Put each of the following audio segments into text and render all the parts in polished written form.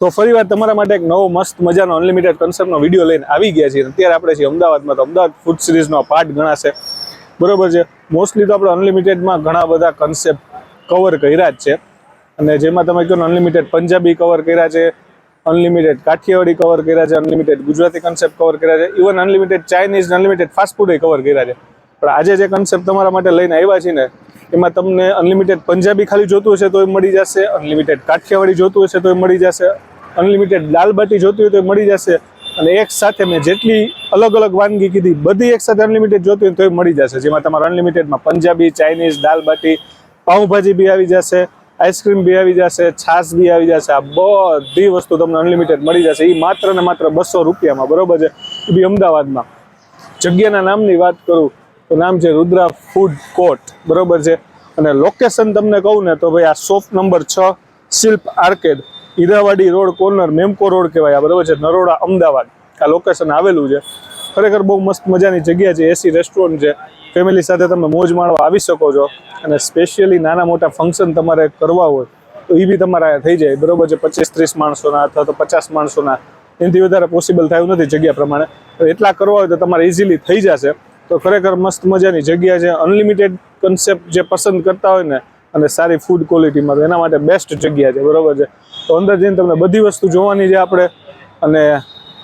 તો ફરીવાર તમારા માટે એક નવો મસ્ત મજાનો અનલિમિટેડ કન્સેપ્ટનો વિડીયો લઈને આવી ગયા છીએ. અત્યારે આપણે છીએ અમદાવાદમાં. તો અમદાવાદ ફૂડ સિરીઝનો પાર્ટ ગણાશે, બરોબર છે. મોસ્ટલી તો આપણે અનલિમિટેડમાં ઘણા બધા કન્સેપ્ટ કવર કર્યા જ છે, અને જેમાં તમે કહો અનલિમિટેડ પંજાબી કવર કર્યા છે, અનલિમિટેડ કાઠિયાવાડી કવર કર્યા છે, અનલિમિટેડ ગુજરાતી કન્સેપ્ટ કવર કર્યા છે, even unlimited Chinese unlimited fast food cover કર્યા છે. પણ આજે જે કન્સેપ્ટ તમારા માટે લઈને આવ્યા છીએ ને, એમાં તમને અનલિમિટેડ પંજાબી ખાલી જોતું હશે તોય મળી જશે, અનલિમિટેડ કાઠિયાવાડી જોતું હશે તોય મળી જશે, અનલિમિટેડ દાલ બાટી જોતી હોય તો મળી જશે, અને એક સાથે મેં જેટલી અલગ અલગ વાનગી કીધી બધી એક સાથે અનલિમિટેડ જોતી હોય તોય મળી જશે. જેમાં તમારે અનલિમિટેડમાં પંજાબી, ચાઇનીઝ, દાલ બાટી, પાઉંભાજી બી આવી જશે, આઈસ્ક્રીમ બી આવી જશે, છાશ બી આવી જશે. આ બધી વસ્તુ તમને અનલિમિટેડ મળી જશે. એ માત્ર ને માત્ર 200 રૂપિયામાં, બરોબર છે. એ બી અમદાવાદમાં. જગ્યાના નામની વાત કરું તો નામ છે રુદ્રા ફૂડ કોર્ટ, બરોબર છે. અને લોકેશન તમને કહું ને તો ભાઈ આ shop number 6 Shilp arcade, Irawadi road corner, Memco road કહેવાય, બરોબર છે, નરોડા, અમદાવાદ. આ લોકેશન આવેલું છે. ખરેખર બહુ મસ્ત મજાની જગ્યા છે. એસી રેસ્ટોરન્ટ છે. ફેમિલી સાથે તમે મોજ માણવા આવી શકો છો. અને સ્પેશિયલી નાના મોટા ફંક્શન તમારે કરવા હોય તો એ બી તમારા થઈ જાય, બરોબર છે. 25-30 માણસોના અથવા તો 50 માણસોના, એનાથી વધારે પોસિબલ થયું નથી જગ્યા પ્રમાણે. એટલા કરવા હોય તો તમારે ઇઝીલી થઈ જશે. તો ખરેખર મસ્ત મજાની જગ્યા છે. અનલિમિટેડ કન્સેપ્ટ જે પસંદ કરતા હોય ને, અને સારી ફૂડ ક્વોલિટીમાં, તો એના માટે બેસ્ટ જગ્યા છે, બરોબર છે. તો અંદર જઈને તમને બધી વસ્તુ જોવાની છે આપણે. અને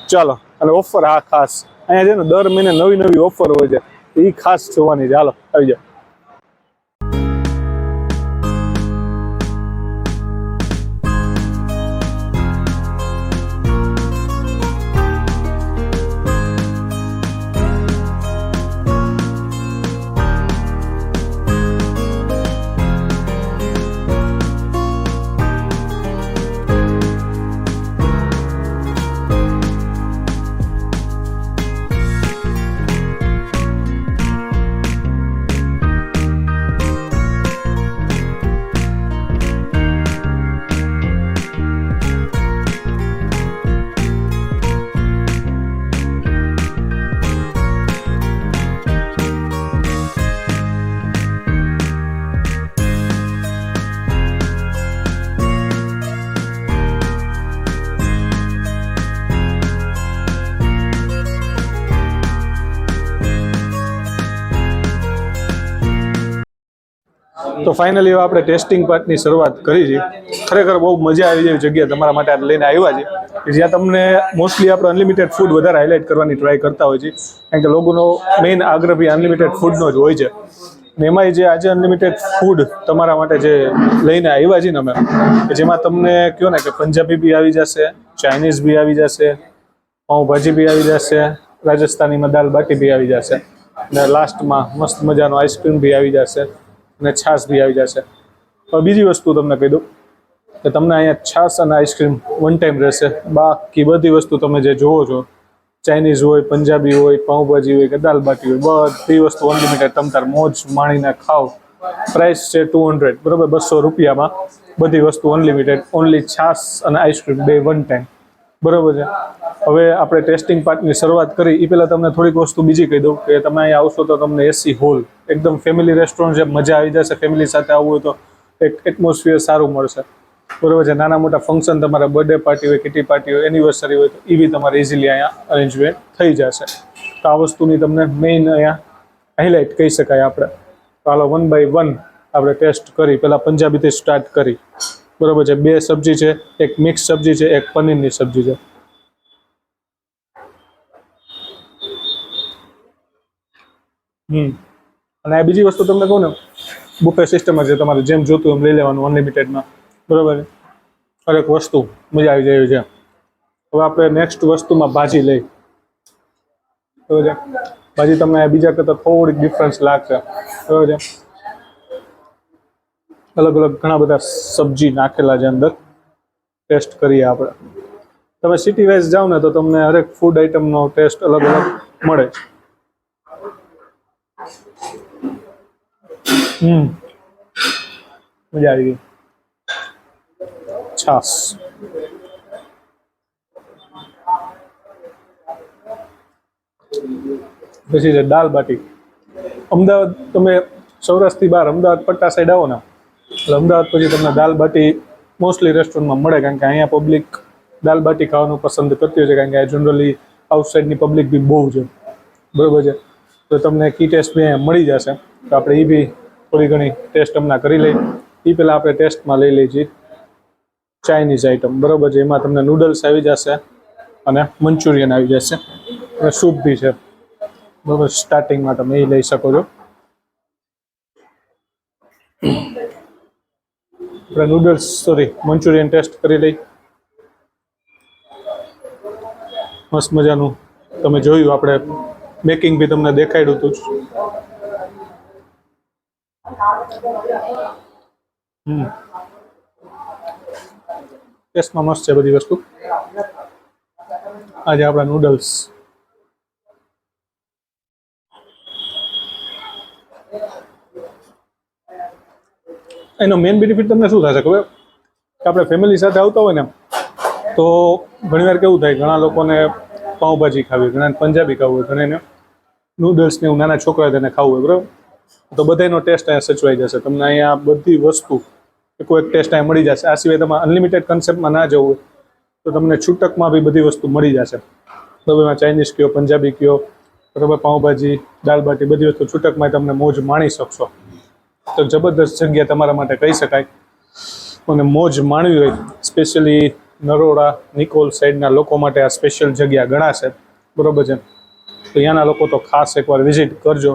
ચાલો, અને ઓફર આ ખાસ અહીંયા છે ને, દર મહિને નવી નવી ઓફર હોય છે, એ ખાસ જોવાની છે. હાલો આવી જાઓ. તો ફાઇનલી આપણે ટેસ્ટિંગ પાર્ટની શરૂઆત કરી છે. ખરેખર બહુ મજા આવી જેવી જગ્યા તમારા માટે લઈને આવ્યા છે, કે જ્યાં તમને મોસ્ટલી આપણે અનલિમિટેડ ફૂડ વધારે હાઇલાઇટ કરવાની ટ્રાય કરતા હોય છે, કારણ કે લોકોનો મેઇન આગ્રહ બી અનલિમિટેડ ફૂડનો જ હોય છે. અને એમાંય જે આજે અનલિમિટેડ ફૂડ તમારા માટે જે લઈને આવ્યા છીએ ને અમે, કે જેમાં તમને કહો ને કે પંજાબી બી આવી જશે, ચાઇનીઝ બી આવી જશે, પાઉંભાજી બી આવી જશે, રાજસ્થાનીમાં દાલ બાટી બી આવી જશે, અને લાસ્ટમાં મસ્ત મજાનો આઈસ્ક્રીમ બી આવી જશે, અને છાશ બી આવી જશે. હવે બીજી વસ્તુ તમને કહી દઉં કે તમને અહીંયા છાશ અને આઈસ્ક્રીમ વન ટાઈમ રહેશે. બાકી બધી વસ્તુ તમે જે જોવો છો, ચાઇનીઝ હોય, પંજાબી હોય, પાઉંભાજી હોય કે દાલ બાટી હોય, બધી વસ્તુ અનલિમિટેડ તમે તાર મોજ માણીને ખાઓ. પ્રાઇસ છે 200, બરાબર, 200 રૂપિયામાં બધી વસ્તુ અનલિમિટેડ. ઓનલી છાશ અને આઈસ્ક્રીમ બે વન ટાઈમ, બરાબર છે. હવે આપણે ટેસ્ટિંગ પાર્ટની શરૂઆત કરી એ પહેલાં તમને થોડીક વસ્તુ બીજી કહી દઉં કે તમે અહીંયા આવશો તો તમને એસી હોલ, એકદમ ફેમિલી રેસ્ટોરન્ટ છે, મજા આવી જશે. ફેમિલી સાથે આવવું હોય તો એક એટમોસ્ફિયર સારું મળશે, બરાબર છે. નાના મોટા ફંક્શન, તમારા બર્થડે પાર્ટી હોય, કિટી પાર્ટી હોય, એનિવર્સરી હોય, તો એ બી તમારે ઇઝીલી અહીંયા અરેન્જમેન્ટ થઈ જશે. તો આ વસ્તુની તમને મેઇન અહીંયા હાઇલાઇટ કહી શકાય આપણે. તો હાલો 1 by 1 આપણે ટેસ્ટ કરી. પહેલાં પંજાબીથી સ્ટાર્ટ કરી, બરાબર છે. 2 સબ્જી છે, એક મિક્સ સબ્જી છે, એક પનીરની સબ્જી છે. અને આ બીજી વસ્તુ તમને કહું ને, બુફે સિસ્ટમ છે, તમારે જેમ જોતું એમ લઈ લેવાનું અનલિમિટેડમાં, બરાબર છે. હરેક વસ્તુ મજા આવી જાય છે. હવે આપણે નેક્સ્ટ વસ્તુમાં ભાજી લઈ, બરાબર છે. ભાજી તમને બીજા કરતાં થોડીક ડિફરન્સ લાગશે, બરાબર છે. અલગ અલગ ઘણા બધા સબ્જી નાખેલા છે અંદર. ટેસ્ટ કરીએ આપણે. તમે સિટી વાઇઝ જાઓ ને તો તમને હરેક ફૂડ આઈટમનો ટેસ્ટ અલગ અલગ મળે. મજા આવી ગઈ. છાશ, પછી છે દાલ બાટી. અમદાવાદ તમે સૌરાષ્ટ્રથી બહાર અમદાવાદ પટ્ટા સાઈડ આવો ને, એટલે અમદાવાદ પછી તમને દાલ બાટી મોસ્ટલી રેસ્ટોરન્ટમાં મળે, કારણ કે અહીંયા પબ્લિક દાલ બાટી ખાવાનું પસંદ કરતી હોય છે, કારણ કે જનરલી આઉટસાઇડની પબ્લિક બી બહુ છે, બરાબર છે. તો તમને કી ટેસ્ટ બી મળી જશે. તો આપણે એ બી થોડી ઘણી ટેસ્ટ હમણાં કરી લઈએ. એ પહેલાં આપણે ટેસ્ટમાં લઈ લઈએ છીએ ચાઇનીઝ આઈટમ, બરાબર છે. એમાં તમને નૂડલ્સ આવી જશે અને મંચુરિયન આવી જશે અને સૂપ બી છે, બરાબર. સ્ટાર્ટિંગમાં તમે એ લઈ શકો છો. આપણે નૂડલ્સ મંચુરિયન ટેસ્ટ કરી લઈ. મસ્ત મજાનું તમે જોયું, આપણે મેકિંગ બી તમને દેખાડ્યું હતું. ટેસ્ટમાં મસ્ત છે બધી વસ્તુ. આજે આપણા નૂડલ્સ એનો મેઇન બેનિફિટ તમને શું થશે ખબર? કે આપણે ફેમિલી સાથે આવતા હોય ને તો ઘણીવાર કેવું થાય, ઘણા લોકોને પાઉંભાજી ખાવી હોય, ઘણાને પંજાબી ખાવું હોય, ઘણાને નૂડલ્સ ને એવું નાના છોકરા તેને ખાવું હોય, બરાબર. તો બધાનો ટેસ્ટ અહીંયા સચવાઈ જશે. તમને અહીંયા બધી વસ્તુ કોઈ એક ટેસ્ટ અહીંયા મળી જશે. આ સિવાય તમારે અનલિમિટેડ કન્સેપ્ટમાં ના જવું હોય તો તમને છૂટકમાં બી બધી વસ્તુ મળી જશે. બરાબર. એમાં ચાઇનીઝ કયો, પંજાબી કયો, બરાબર, પાઉંભાજી, દાલ બાટી, બધી વસ્તુ છૂટકમાં તમને મોજ માણી શકશો. તો જબરદસ્ત જગ્યા તમારા માટે કહી શકાય. અને મોજ માણવી હોય સ્પેશિયલી નરોડા નિકોલ સાઈડના લોકો માટે આ સ્પેશિયલ જગ્યા ગણાશે, બરાબર છે. તો ત્યાંના લોકો તો ખાસ એકવાર વિઝિટ કરજો.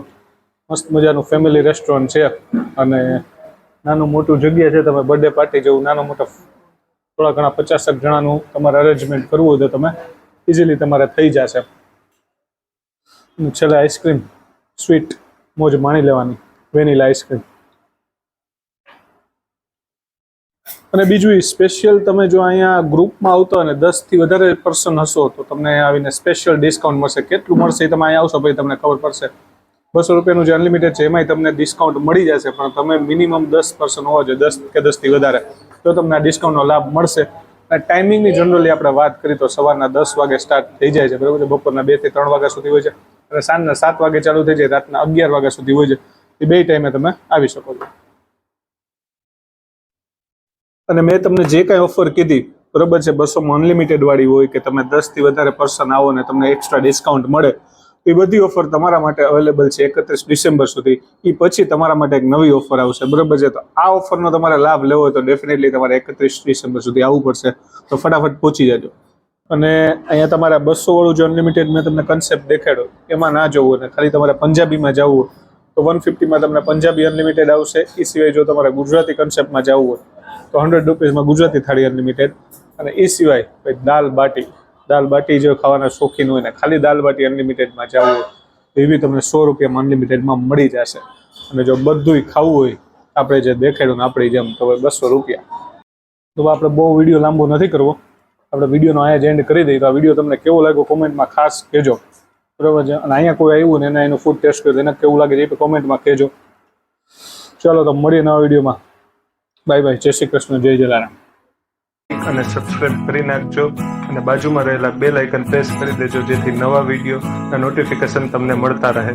મસ્ત મજાનું ફેમિલી રેસ્ટોરન્ટ છે અને નાનું મોટું જગ્યા છે. તમે બર્થડે પાર્ટી જેવું નાનો મોટો થોડા ઘણા 50 જણાનું તમારે અરેન્જમેન્ટ કરવું હોય તો તમે ઇઝીલી તમારે થઈ જશે. છેલ્લે આઈસ્ક્રીમ સ્વીટ મોજ માણી લેવાની, વેનીલા આઈસ્ક્રીમ. અને બીજું સ્પેશિયલ, તમે જો અહીંયા ગ્રુપમાં આવતો હોય ને 10 થી વધારે પર્સન હશો તો તમને આવીને સ્પેશિયલ ડિસ્કાઉન્ટ મળશે. કેટલું મળશે એ તમે અહીંયા આવશો પછી તમને ખબર પડશે. 200 રૂપિયાનું જે અનલિમિટેડ છે એમાંય તમને ડિસ્કાઉન્ટ મળી જશે, પણ તમે મિનિમમ 10 પર્સન હોવા જોઈએ, 10 કે 10 થી વધારે, તો તમને આ ડિસ્કાઉન્ટનો લાભ મળશે. અને ટાઈમિંગની જનરલી આપણે વાત કરીએ તો સવારના 10 વાગે સ્ટાર્ટ થઈ જાય છે, બરાબર છે. બપોરના 2 થી 3 વાગ્યા સુધી હોય છે અને સાંજના 7 વાગે ચાલુ થઈ જાય, રાતના 11 વાગ્યા સુધી હોય છે. એ બે ટાઈમે તમે આવી શકો છો. અને મેં તમને જે કાંઈ ઓફર કીધી, બરાબર છે, 200માં અનલિમિટેડ વાળી હોય કે તમે 10 થી વધારે પર્સન આવો ને તમને એક્સ્ટ્રા ડિસ્કાઉન્ટ મળે, એ બધી ઓફર તમારા માટે અવેલેબલ છે 31 ડિસેમ્બર સુધી. એ પછી તમારા માટે એક નવી ઓફર આવશે, બરાબર છે. તો આ ઓફરનો તમારે લાભ લેવો હોય તો ડેફિનેટલી તમારે 31 ડિસેમ્બર સુધી આવવું પડશે. તો ફટાફટ પહોંચી જજો. અને અહીંયા તમારા 200 વાળું જે અનલિમિટેડ મેં તમને કન્સેપ્ટ દેખાડ્યો એમાં ના જવું અને ખાલી તમારે પંજાબીમાં જવું હોય તો 150માં તમને પંજાબી અનલિમિટેડ આવશે. એ સિવાય જો તમારે ગુજરાતી કન્સેપ્ટમાં જવું હોય તો 100 રૂપીસમાં ગુજરાતી થાળી અનલિમિટેડ. અને એ સિવાય દાલ બાટી જો ખાવાના શોખીન હોય ને ખાલી દાલ બાટી અનલિમિટેડમાં જવું હોય તો એ બી તમને 100 રૂપિયામાં અનલિમિટેડમાં મળી જશે. અને જો બધુંય ખાવું હોય આપણે જે દેખાડ્યું ને આપણી જેમ તો 200 રૂપિયા. તો આપણે બહુ વિડીયો લાંબો નથી કરવો, આપણે વિડીયોનો અહીંયા જ એન્ડ કરી દઈએ. તો આ વિડીયો તમને કેવો લાગ્યો કોમેન્ટમાં ખાસ કહેજો, બરાબર છે. અને અહીંયા કોઈ આવ્યું ને એનું ફૂડ ટેસ્ટ કર્યું એને કેવું લાગે છે એ કોમેન્ટમાં કહેજો. ચાલો તો મળીએ નવા વિડીયોમાં. Bye bye. જય શ્રી કૃષ્ણ. જય જલારામ. અને સબસ્ક્રાઇબ કરી નાખજો અને બાજુમાં રહેલા બેલ આઇકન પ્રેસ કરી દેજો, જેથી નવા વિડીયોના નોટિફિકેશન તમને મળતા રહે.